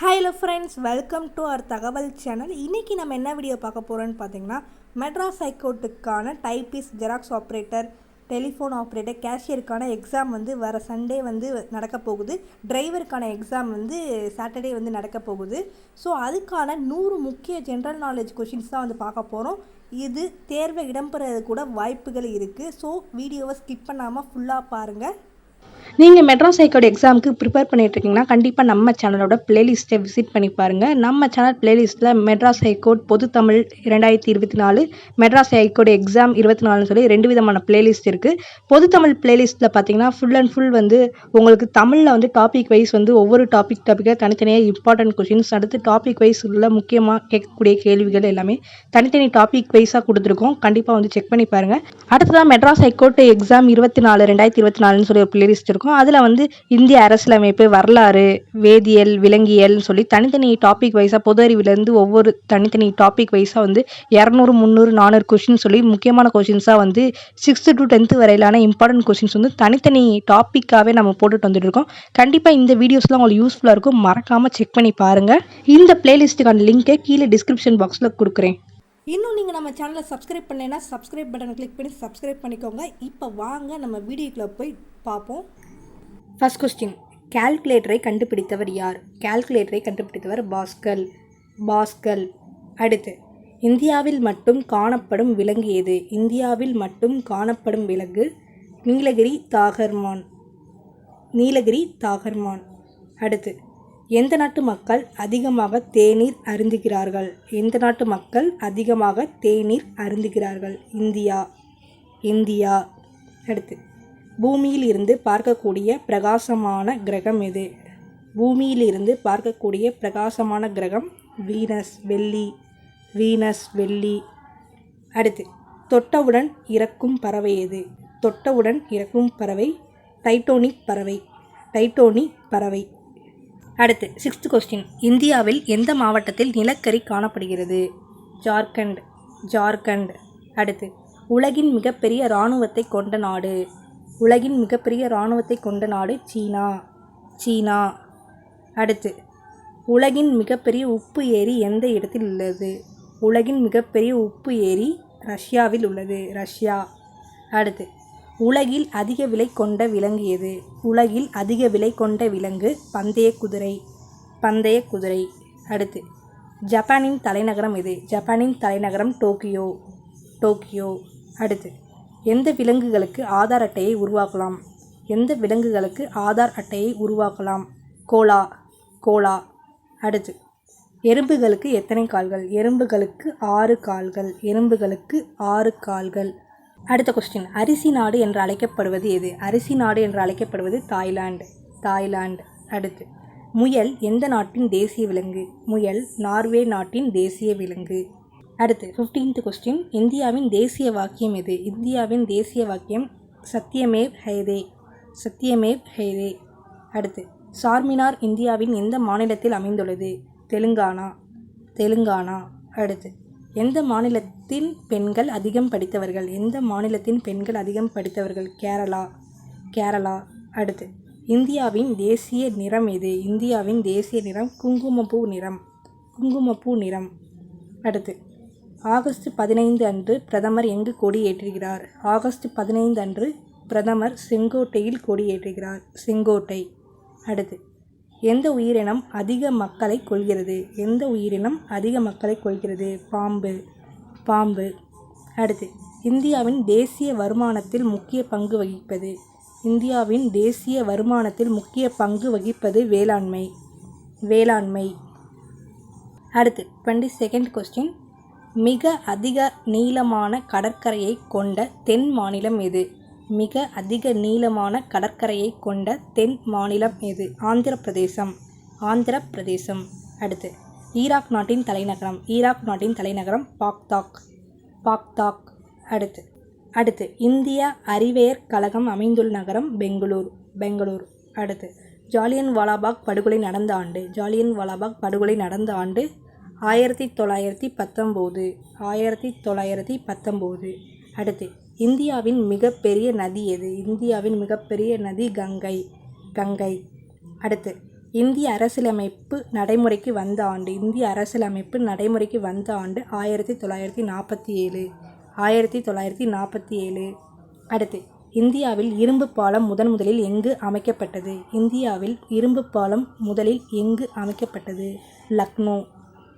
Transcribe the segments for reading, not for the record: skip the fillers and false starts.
Hello friends, welcome to our தகவல் channel. இன்றைக்கி நம்ம என்ன வீடியோ பார்க்க போகிறோன்னு பார்த்தீங்கன்னா, மெட்ராஸ் ஹைகோர்ட்டுக்கான typist, xerox operator, telephone operator, கேஷியருக்கான எக்ஸாம் வர சண்டே நடக்க போகுது. டிரைவருக்கான எக்ஸாம் சாட்டர்டே நடக்க போகுது. ஸோ அதுக்கான 100 முக்கிய ஜென்ரல் நாலேஜ் கொஷின்ஸ் தான் பார்க்க போகிறோம். இது தேர்வை இடம்பெறது கூட வாய்ப்புகள் இருக்குது. ஸோ வீடியோவை ஸ்கிப் பண்ணாமல் ஃபுல்லாக பாருங்கள். நீங்கள் மெட்ராஸ் ஹைகோர்ட் எக்ஸாமுக்கு ப்ரிப்பேர் பண்ணிட்டுருக்கீங்கன்னா கண்டிப்பாக நம்ம சேனலோட பிளேலிஸ்ட்டை விசிட் பண்ணி பாருங்கள். நம்ம சேனல் பிளேலிஸ்ட்டில் மெட்ராஸ் ஹைகோர்ட் பொது தமிழ் 2024, மெட்ராஸ் ஹைகோர்ட் எக்ஸாம் 24 சொல்லி 2 விதமான பிளேலிஸ்ட் இருக்குது. பொது தமிழ் பிளேலிஸ்ட்டில் பார்த்தீங்கன்னா ஃபுல் அண்ட் ஃபுல் உங்களுக்கு தமிழில் டாபிக் வைஸ் ஒவ்வொரு டாப்பிக்காக தனித்தனியாக இம்பார்ட்டன்ட் கொஷின்ஸ், அடுத்து டாபிக் வைஸ் உள்ள முக்கியமாக கேட்கக்கூடிய கேள்விகள் எல்லாமே தனித்தனி டாபிக் வைஸாக கொடுத்துருக்கோம். கண்டிப்பாக செக் பண்ணி பாருங்கள். அடுத்ததான் மெட்ராஸ் ஹைகோர்ட் எக்ஸாம் 24 2024 சொல்லி ஒரு பிளேலிஸ்ட் இருக்கும். அதில் இந்திய அரசியலமைப்பு, வரலாறு, வேதியியல், விலங்கியல்னு சொல்லி தனித்தனி டாபிக் வைஸாக பொது அறிவிலேருந்து ஒவ்வொரு தனித்தனி டாபிக் வைஸாக 200, 300, 400 கொஷின் சொல்லி முக்கியமான கொஷின்ஸாக 6th to 10th வரையிலான இம்பார்ட்டன்ட் கொஷின்ஸ் தனித்தனி டாப்பிக்காகவே நம்ம போட்டுட்டு வந்துட்டு இருக்கோம். கண்டிப்பாக இந்த வீடியோஸ்லாம் உங்களுக்கு யூஸ்ஃபுல்லாக இருக்கும். மறக்காமல் செக் பண்ணி பாருங்கள். இந்த பிளேலிஸ்ட்டுக்கான லிங்கை கீழே டிஸ்கிரிப்ஷன் பாக்ஸில் கொடுக்குறேன். இன்னும் நீங்கள் நம்ம சேனலை சப்ஸ்கிரைப் பண்ணலைன்னா சப்ஸ்கிரைப் பட்டனை கிளிக் பண்ணி சப்ஸ்கிரைப் பண்ணிக்கோங்க. இப்போ வாங்க நம்ம வீடியோக்குள்ளே போய் பார்ப்போம். ஃபர்ஸ்ட் கொஸ்டின், கால்குலேட்டரை கண்டுபிடித்தவர் யார்? கால்குலேட்டரை கண்டுபிடித்தவர் பாஸ்கல். அடுத்து, இந்தியாவில் மட்டும் காணப்படும் விலங்கு எது? இந்தியாவில் மட்டும் காணப்படும் விலங்கு நீலகிரி தாகர்மான். அடுத்து, எந்த நாட்டு மக்கள் அதிகமாக தேநீர் அருந்துகிறார்கள்? எந்த நாட்டு மக்கள் அதிகமாக தேநீர் அருந்துகிறார்கள்? இந்தியா. அடுத்து, பூமியில் இருந்து பார்க்கக்கூடிய பிரகாசமான கிரகம் எது? பூமியில் இருந்து பார்க்கக்கூடிய பிரகாசமான கிரகம் வீனஸ், வெள்ளி. அடுத்து, தொட்டவுடன் இறக்கும் பறவை எது? தொட்டவுடன் இறக்கும் பறவை டைட்டோனிக் பறவை. அடுத்து, 6th கொஸ்டின், இந்தியாவில் எந்த மாவட்டத்தில் நிலக்கரி காணப்படுகிறது? ஜார்க்கண்ட். அடுத்து, உலகின் மிகப்பெரிய இராணுவத்தை கொண்ட நாடு? உலகின் மிகப்பெரிய இராணுவத்தை கொண்ட நாடு சீனா. அடுத்து, உலகின் மிகப்பெரிய உப்பு ஏரி எந்த இடத்தில் உள்ளது? உலகின் மிகப்பெரிய உப்பு ஏரி ரஷ்யாவில் உள்ளது. அடுத்து, உலகில் அதிக விலை கொண்ட விலங்கு எது? உலகில் அதிக விலை கொண்ட விலங்கு பந்தய குதிரை. அடுத்து, ஜப்பானின் தலைநகரம் எது? ஜப்பானின் தலைநகரம் டோக்கியோ. அடுத்து, எந்த விலங்குகளுக்கு ஆதார் அட்டையை உருவாக்கலாம்? எந்த விலங்குகளுக்கு ஆதார் அட்டையை உருவாக்கலாம்? கோலா. அடுத்து, எறும்புகளுக்கு எத்தனை கால்கள்? எறும்புகளுக்கு 6 கால்கள். அடுத்த கொஸ்டின், அரிசி நாடு என்று அழைக்கப்படுவது எது? அரிசி நாடு என்று அழைக்கப்படுவது தாய்லாந்து. அடுத்து, முயல் எந்த நாட்டின் தேசிய விலங்கு? முயல் நார்வே நாட்டின் தேசிய விலங்கு. அடுத்து, 15th கொஸ்டின், இந்தியாவின் தேசிய வாக்கியம் எது? இந்தியாவின் தேசிய வாக்கியம் சத்யமேவ் ஹைதே. அடுத்து, சார்மினார் இந்தியாவின் எந்த மாநிலத்தில் அமைந்துள்ளது? தெலுங்கானா. அடுத்து, எந்த மாநிலத்தின் பெண்கள் அதிகம் படித்தவர்கள்? எந்த மாநிலத்தின் பெண்கள் அதிகம் படித்தவர்கள்? கேரளா. அடுத்து, இந்தியாவின் தேசிய நிறம் எது? இந்தியாவின் தேசிய நிறம் குங்குமப்பூ நிறம். அடுத்து, ஆகஸ்ட் 15 அன்று பிரதமர் எங்கு கொடி ஏற்றுகிறார்? ஆகஸ்ட் 15 அன்று பிரதமர் செங்கோட்டையில் கொடி ஏற்றுகிறார். அடுத்து, எந்த உயிரினம் அதிக மக்களை கொல்கிறது? எந்த உயிரினம் அதிக மக்களை கொல்கிறது? பாம்பு. அடுத்து, இந்தியாவின் தேசிய வருமானத்தில் முக்கிய பங்கு வகிப்பது? இந்தியாவின் தேசிய வருமானத்தில் முக்கிய பங்கு வகிப்பது வேளாண்மை. அடுத்து, 22nd கொஸ்டின், மிக அதிக நீளமான கடற்கரையை கொண்ட தென் மாநிலம் எது? மிக அதிக நீளமான கடற்கரையை கொண்ட தென் மாநிலம் எது? ஆந்திரப்பிரதேசம். அடுத்து, ஈராக் நாட்டின் தலைநகரம் பாக்தாக். அடுத்து, இந்திய அறிவியற் கழகம் அமைந்துள்ள நகரம் பெங்களூர். அடுத்து, ஜாலியன் வாலாபாக் படுகொலை நடந்த ஆண்டு? ஜாலியன் வாலாபாக் படுகொலை நடந்த ஆண்டு 1919. அடுத்து, இந்தியாவின் மிகப்பெரிய நதி எது? இந்தியாவின் மிகப்பெரிய நதி கங்கை. அடுத்து, இந்திய அரசியலமைப்பு நடைமுறைக்கு வந்த ஆண்டு. இந்திய அரசியலமைப்பு நடைமுறைக்கு வந்த ஆண்டு 1947. 1947. அடுத்து, இந்தியாவில் இரும்பு பாலம் முதலில் எங்கு அமைக்கப்பட்டது? இந்தியாவில் இரும்பு பாலம் முதலில் எங்கு அமைக்கப்பட்டது? லக்னோ.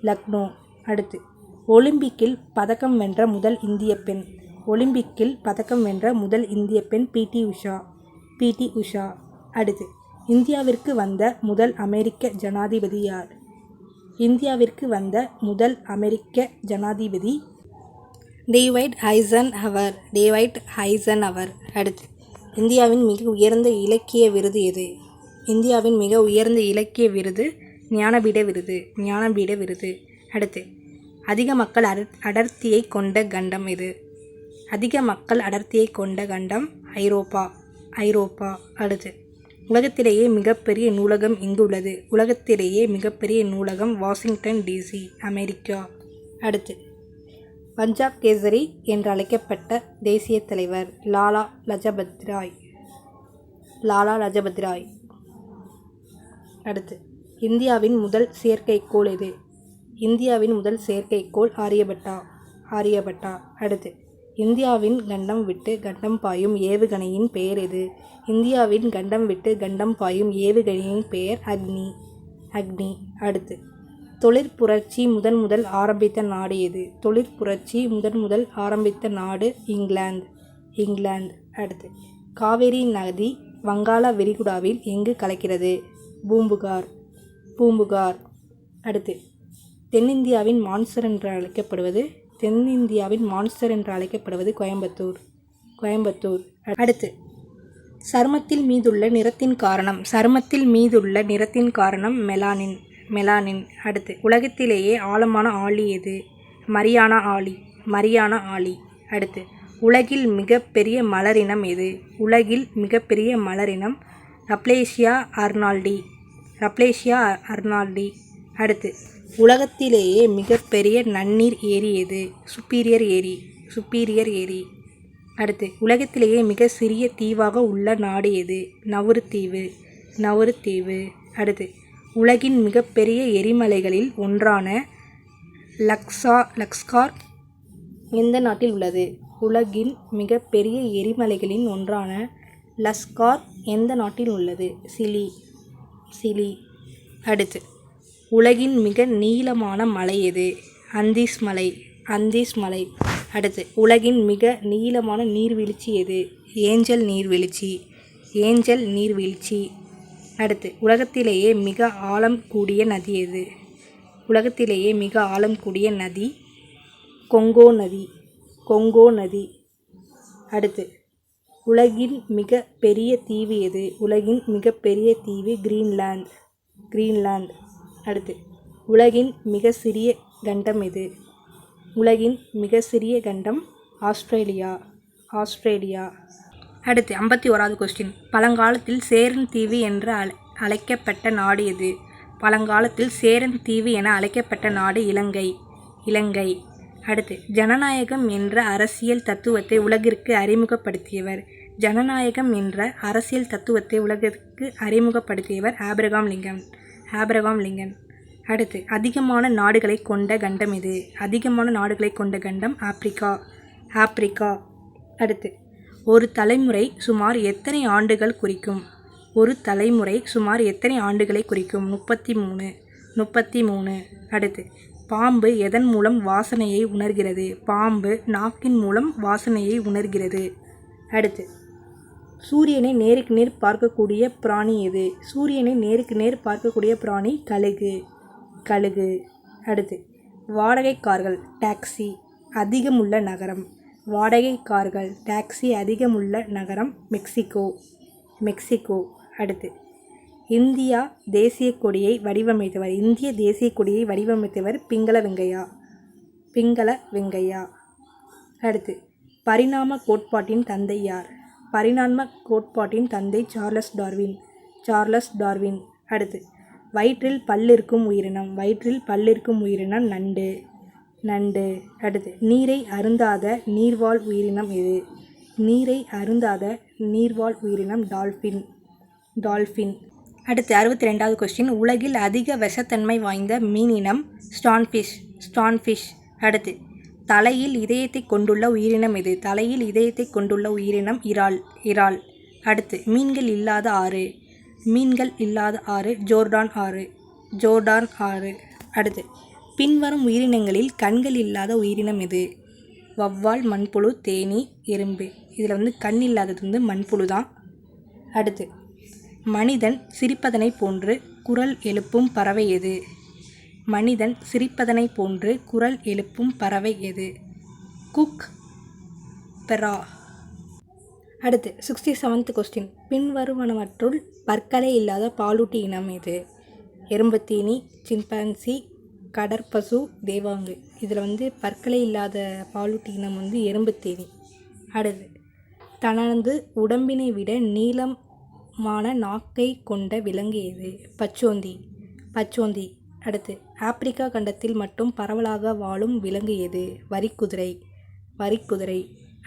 லக்னோ. அடுத்து, ஒலிம்பிக்கில் பதக்கம் வென்ற முதல் இந்திய பெண். ஒலிம்பிக்கில் பதக்கம் வென்ற முதல் இந்திய பெண் பிடி உஷா. பிடி உஷா. அடுத்து, இந்தியாவிற்கு வந்த முதல் அமெரிக்க ஜனாதிபதி யார்? இந்தியாவிற்கு வந்த முதல் அமெரிக்க ஜனாதிபதி டேவிட் ஐசன்ஹவர். டேவிட் ஐசன்ஹவர். அடுத்து, இந்தியாவின் மிக உயர்ந்த இலக்கிய விருது எது? இந்தியாவின் மிக உயர்ந்த இலக்கிய விருது ஞானபீட விருது. ஞானபீட விருது. அடுத்து, அதிக மக்கள் அடர்த்தியை கொண்ட கண்டம் எது? அதிக மக்கள் அடர்த்தியை கொண்ட கண்டம் ஐரோப்பா. ஐரோப்பா. அடுத்து, உலகத்திலேயே மிகப்பெரிய நூலகம் எங்கு உள்ளது? உலகத்திலேயே மிகப்பெரிய நூலகம் வாஷிங்டன் டிசி, அமெரிக்கா. அடுத்து, பஞ்சாப் கேசரி என்று அழைக்கப்பட்ட தேசிய தலைவர் லாலா லஜபத் ராய். லாலா லஜபத் ராய். அடுத்து, இந்தியாவின் முதல் செயற்கைக்கோள் எது? இந்தியாவின் முதல் செயற்கைக்கோள் ஆரியபட்டா. ஆரியபட்டா. அடுத்து, இந்தியாவின் கண்டம் விட்டு கண்டம் பாயும் ஏவுகணையின் பெயர் எது? இந்தியாவின் கண்டம் விட்டு கண்டம் பாயும் ஏவுகணையின் பெயர் அக்னி. அக்னி. அடுத்து, தொழிற்புரட்சி முதல் ஆரம்பித்த நாடு எது? தொழிற்புரட்சி முதல் ஆரம்பித்த நாடு இங்கிலாந்து. இங்கிலாந்து. அடுத்து, காவேரி நதி வங்காள விரிகுடாவில் எங்கு கலக்கிறது? பூம்புகார். பூம்புகார். அடுத்து, தென்னிந்தியாவின் மான்சர் என்று அழைக்கப்படுவது தென்னிந்தியாவின் மான்சர் என்று அழைக்கப்படுவது கோயம்புத்தூர். கோயம்புத்தூர். அடுத்து, சருமத்தில் மீதுள்ள நிறத்தின் காரணம். சருமத்தில் மீதுள்ள நிறத்தின் காரணம் மெலானின். மெலானின். அடுத்து, உலகத்திலேயே ஆழமான ஆழி எது? மரியானா ஆழி. மரியானா ஆழி. அடுத்து, உலகில் மிகப்பெரிய மலரினம் எது? உலகில் மிகப்பெரிய மலரினம் ரப்லேஷியா அர்னால்டி. ரப்லேஷியா அர்னால்டி. அடுத்து, உலகத்திலேயே மிகப்பெரிய நன்னீர் ஏரி எது? சுப்பீரியர் ஏரி. சுப்பீரியர் ஏரி. அடுத்து, உலகத்திலேயே மிக சிறிய தீவாக உள்ள நாடு எது? நவுரு தீவு. நவுரு தீவு. அடுத்து, உலகின் மிகப்பெரிய எரிமலைகளில் ஒன்றான லக்ஸ்கார் எந்த நாட்டில் உள்ளது? உலகின் மிகப்பெரிய எரிமலைகளின் ஒன்றான லஸ்கார் எந்த நாட்டில் உள்ளது? சிலி. சிலி. அடுத்து, உலகின் மிக நீளமான மலை எது? அந்தீஸ் மலை. அந்தீஸ் மலை. அடுத்து, உலகின் மிக நீளமான நீர்வீழ்ச்சி எது? ஏஞ்சல் நீர்வீழ்ச்சி. ஏஞ்சல் நீர்வீழ்ச்சி. அடுத்து, உலகத்திலேயே மிக ஆழம் கூடிய நதி எது? உலகத்திலேயே மிக ஆழம் கூடிய நதி கொங்கோ நதி. கொங்கோ நதி. அடுத்து, உலகின் மிக பெரிய தீவு எது? உலகின் மிகப்பெரிய தீவு கிரீன்லாந்து. கிரீன்லாந்து. அடுத்து, உலகின் மிக சிறிய கண்டம் எது? உலகின் மிக சிறிய கண்டம் ஆஸ்திரேலியா. ஆஸ்திரேலியா. அடுத்து, 51வது கொஸ்டின். பழங்காலத்தில் சேரன் தீவு என்று அழைக்கப்பட்ட நாடு எது? பழங்காலத்தில் சேரன் தீவு என அழைக்கப்பட்ட நாடு இலங்கை. இலங்கை. அடுத்து, ஜனநாயகம் என்ற அரசியல் தத்துவத்தை உலகிற்கு அறிமுகப்படுத்தியவர். ஜனநாயகம் என்ற அரசியல் தத்துவத்தை உலகிற்கு அறிமுகப்படுத்தியவர் ஆபிரகாம் லிங்கன். Abraham Lincoln. அடுத்து, அதிகமான நாடுகளை கொண்ட கண்டம் எது? அதிகமான நாடுகளை கொண்ட கண்டம் ஆப்பிரிக்கா. ஆப்பிரிக்கா. அடுத்து, ஒரு தலைமுறை சுமார் எத்தனை ஆண்டுகள் குறிக்கும்? ஒரு தலைமுறை சுமார் எத்தனை ஆண்டுகளை குறிக்கும்? 33. 33. அடுத்து, பாம்பு எதன் மூலம் வாசனையை உணர்கிறது? பாம்பு நாக்கின் மூலம் வாசனையை உணர்கிறது. அடுத்து, சூரியனை நேருக்கு நேர் பார்க்கக்கூடிய பிராணி எது? சூரியனை நேருக்கு நேர் பார்க்கக்கூடிய பிராணி கழுகு. கழுகு. அடுத்து, வாடகை கார்கள் டாக்ஸி அதிகமுள்ள நகரம். வாடகை கார்கள் டாக்ஸி அதிகமுள்ள நகரம் மெக்சிகோ. மெக்சிகோ. அடுத்து, இந்தியா தேசிய கொடியை வடிவமைத்தவர். இந்திய தேசிய கொடியை வடிவமைத்தவர் பிங்கள வெங்கையா. பிங்கள வெங்கையா. அடுத்து, பரிணாம கோட்பாட்டின் தந்தை யார்? பரிணாம கோட்பாட்டின் தந்தை சார்லஸ் டார்வின். Charles Darwin. அடுத்து, வயிற்றில் பல்லிருக்கும் உயிரினம். வயிற்றில் பல்லிருக்கும் உயிரினம் நண்டு. நண்டு. அடுத்து, நீரை அருந்தாத நீர்வாழ் உயிரினம் எது? நீரை அருந்தாத நீர்வாழ் உயிரினம் டால்ஃபின். டால்ஃபின். அடுத்து 62வது கொஸ்டின். உலகில் அதிக விஷத்தன்மை வாய்ந்த மீனினம் ஸ்டான்ஃபிஷ். அடுத்து தலையில் இதயத்தை கொண்டுள்ள உயிரினம் எது? தலையில் இதயத்தை கொண்டுள்ள உயிரினம் இறால். அடுத்து மீன்கள் இல்லாத ஆறு ஜோர்டான் ஆறு. அடுத்து பின்வரும் உயிரினங்களில் கண்கள் இல்லாத உயிரினம் எது? வவ்வால், மண்புழு, தேனீ, எறும்பு. இதில் கண் இல்லாதது மண்புழு தான். அடுத்து மனிதன் சிரிப்பதனை போன்று குரல் எழுப்பும் பறவை எது? மனிதன் சிரிப்பதனை போன்று குரல் எழுப்பும் பறவை எது? குக் பெரா. அடுத்து 67th கொஸ்டின். பின்வருவனவற்றுள் பற்களே இல்லாத பாலூட்டி இனம் எது? எறும்புத்தீனி, சிம்பான்சி, கடற்பசு, தேவாங்கு. இதில் பற்களே இல்லாத பாலூட்டி இனம் எறும்புத்தீனி. அடுத்து தனது உடம்பினை விட நீளமான நாக்கை கொண்ட விலங்கு எது? பச்சோந்தி. அடுத்து ஆப்பிரிக்கா கண்டத்தில் மட்டும் பரவலாக வாழும் விலங்கு எது? வரிக்குதிரை.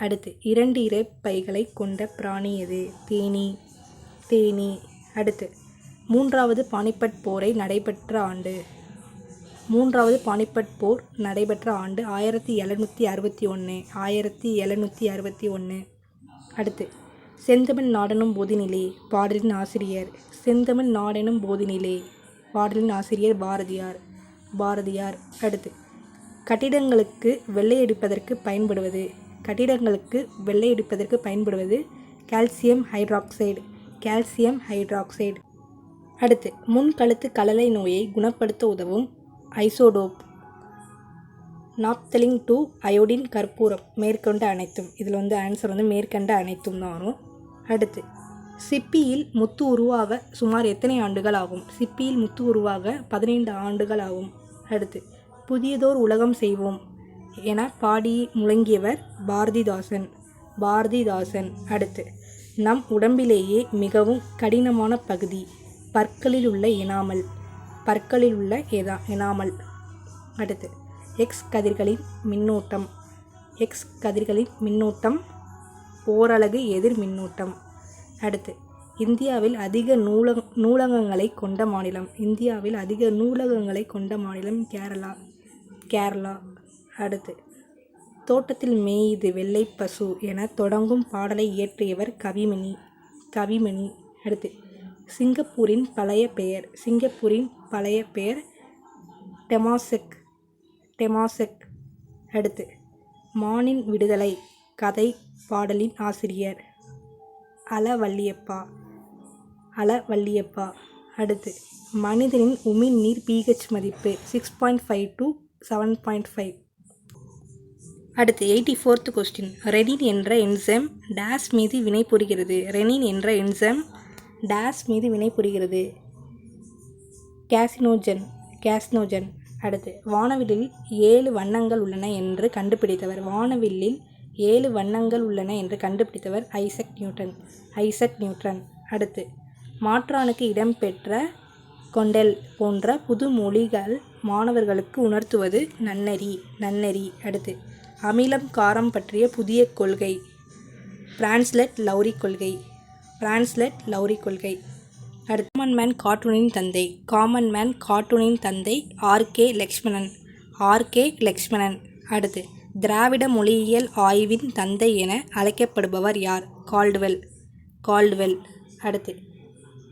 அடுத்து 2 இரைப்பைகளை கொண்ட பிராணி எது? தேனீ. அடுத்து மூன்றாவது பானிபட் போர் நடைபெற்ற ஆண்டு 1761. அடுத்து செந்தமிழ் நாடெனும் போதினிலே பாடலின் ஆசிரியர் பாரதியார். அடுத்து கட்டிடங்களுக்கு வெள்ளையடிப்பதற்கு பயன்படுவது கால்சியம் ஹைட்ராக்சைடு. அடுத்து முன்கழுத்து கழலை நோயை குணப்படுத்த உதவும் ஐசோடோப் நாப்தலின் 2 அயோடின் கற்பூரம். மேற்கொண்ட அனைத்தும். இதில் ஆன்சர் மேற்கண்ட அனைத்தும் தான் வரும். அடுத்து சிப்பியில் முத்து உருவாக சுமார் எத்தனை ஆண்டுகள் ஆகும்? சிப்பியில் முத்து உருவாக 15 ஆண்டுகள் ஆகும். அடுத்து புதியதோர் உலகம் செய்வோம் என பாடி முழங்கியவர் பாரதிதாசன். அடுத்து நம் உடம்பிலேயே மிகவும் கடினமான பகுதி பற்களில் உள்ள எனாமல். அடுத்து எக்ஸ் கதிர்களின் மின்னூட்டம் ஓரலகு எதிர் மின்னூட்டம். அடுத்து இந்தியாவில் அதிக நூலகங்களை கொண்ட மாநிலம் கேரளா. அடுத்து தோட்டத்தில் மேயுது வெள்ளை பசு என தொடங்கும் பாடலை இயற்றியவர் கவிமணி. அடுத்து சிங்கப்பூரின் பழைய பெயர் டெமாசெக். அடுத்து மானின் விடுதலை கதை பாடலின் ஆசிரியர் அளவள்ளியப்பா. அடுத்து மனிதனின் உமிழ்நீர் pH மதிப்பு 6.5 to 7.5. அடுத்து 84th கொஸ்டின். ரெனின் என்ற என்சைம் டேஸ் மீது வினைபுரிகிறது? கேசினோஜன். அடுத்து வானவில்லில் 7 வண்ணங்கள் உள்ளன என்று கண்டுபிடித்தவர் ஐசக் நியூட்டன். அடுத்து மாற்றானுக்கு இடம்பெற்ற கொண்டெல் போன்ற புது மொழிகள் மாணவர்களுக்கு உணர்த்துவது நன்னெறி. அடுத்து அமிலம் காரம் பற்றிய புதிய கொள்கை பிரான்ஸ்லெட் லௌரி கொள்கை. அடுத்து காமன் மேன் கார்ட்டூனின் தந்தை ஆர்.கே. லக்ஷ்மணன். அடுத்து திராவிட மொழியியல் ஆய்வின் தந்தை என அழைக்கப்படுபவர் யார்? கால்டுவெல். அடுத்து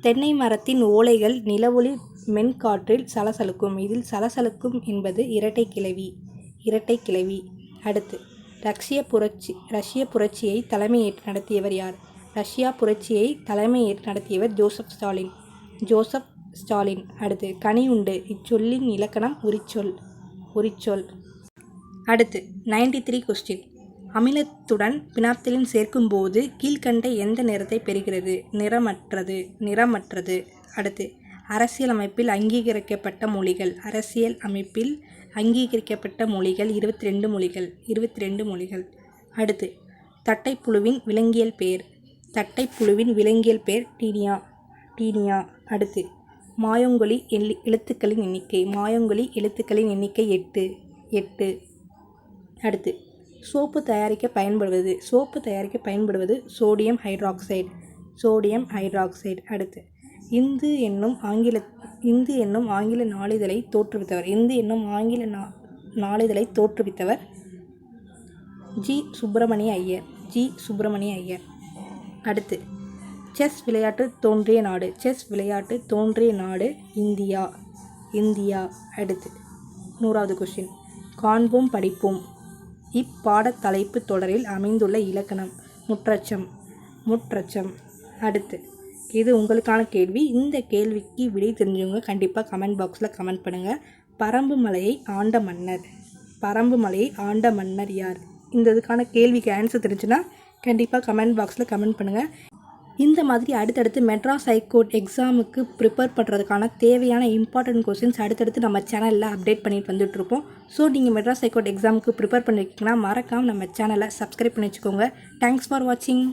தென்னை மரத்தின் ஓலைகள் நிலவொளி மென்காற்றில் சலசலக்கும். இதில் சலசலக்கும் என்பது இரட்டை கிளவி. அடுத்து ரஷ்ய புரட்சியை தலைமையேற்று நடத்தியவர் யார்? ரஷ்யா புரட்சியை தலைமையேற்று நடத்தியவர் ஜோசப் ஸ்டாலின். அடுத்து கனி உண்டு இச்சொல்லின் இலக்கணம் உரிச்சொல். அடுத்து 93 கொஸ்டின். அமிலத்துடன் பினாப்தலின் சேர்க்கும்போது கீழ்கண்ட எந்த நிறத்தை பெறுகிறது? நிறமற்றது. அடுத்து அரசியல் அமைப்பில் அங்கீகரிக்கப்பட்ட மொழிகள் 22 மொழிகள். அடுத்து தட்டைப்புழுவின் விலங்கியல் பெயர் டீனியா. அடுத்து மாயங்கொலி எழுத்துக்களின் எண்ணிக்கை 8. அடுத்து சோப்பு தயாரிக்க பயன்படுவது சோடியம் ஹைட்ராக்சைடு. அடுத்து இந்து என்னும் ஆங்கில நாளிதழை தோற்றுவித்தவர் ஜி. சுப்பிரமணிய ஐயர். அடுத்து, செஸ் விளையாட்டு தோன்றிய நாடு இந்தியா. அடுத்து 100வது கொஸ்டின். காண்போம் படிப்போம் இப்பாடத் தலைப்பு தொடரில் அமைந்துள்ள இலக்கணம் முற்றச்சம். அடுத்து, இது உங்களுக்கான கேள்வி. இந்த கேள்விக்கு விடை தெரிஞ்சவங்க கண்டிப்பாக கமெண்ட் பாக்ஸில் கமெண்ட் பண்ணுங்கள். பரம்பு மலையை ஆண்ட மன்னர் யார்? இந்த இதுக்கான கேள்விக்கு ஆன்சர் தெரிஞ்சுன்னா கண்டிப்பாக கமெண்ட் பாக்ஸில் கமெண்ட் பண்ணுங்கள். இந்த மாதிரி அடுத்தடுத்து மெட்ராஸ் ஹைகோர்ட் எக்ஸாமுக்கு ப்ரிப்பேர் பண்ணுறதுக்கான தேவையான இம்பார்ட்டன்ட் கொஸ்டின்ஸ் அடுத்தடுத்து நம்ம சேனலில் அப்டேட் பண்ணிட்டு வந்துட்டுருப்போம். ஸோ நீங்கள் மெட்ராஸ் ஹைகோர்ட் எக்ஸாமுக்கு ப்ரிப்பேர் பண்ணியிருக்கீங்கன்னா மறக்காமல் நம்ம சேனலை சப்ஸ்கிரைப் பண்ணி வச்சுக்கோங்க. தேங்க்ஸ் ஃபார் வாட்சிங்.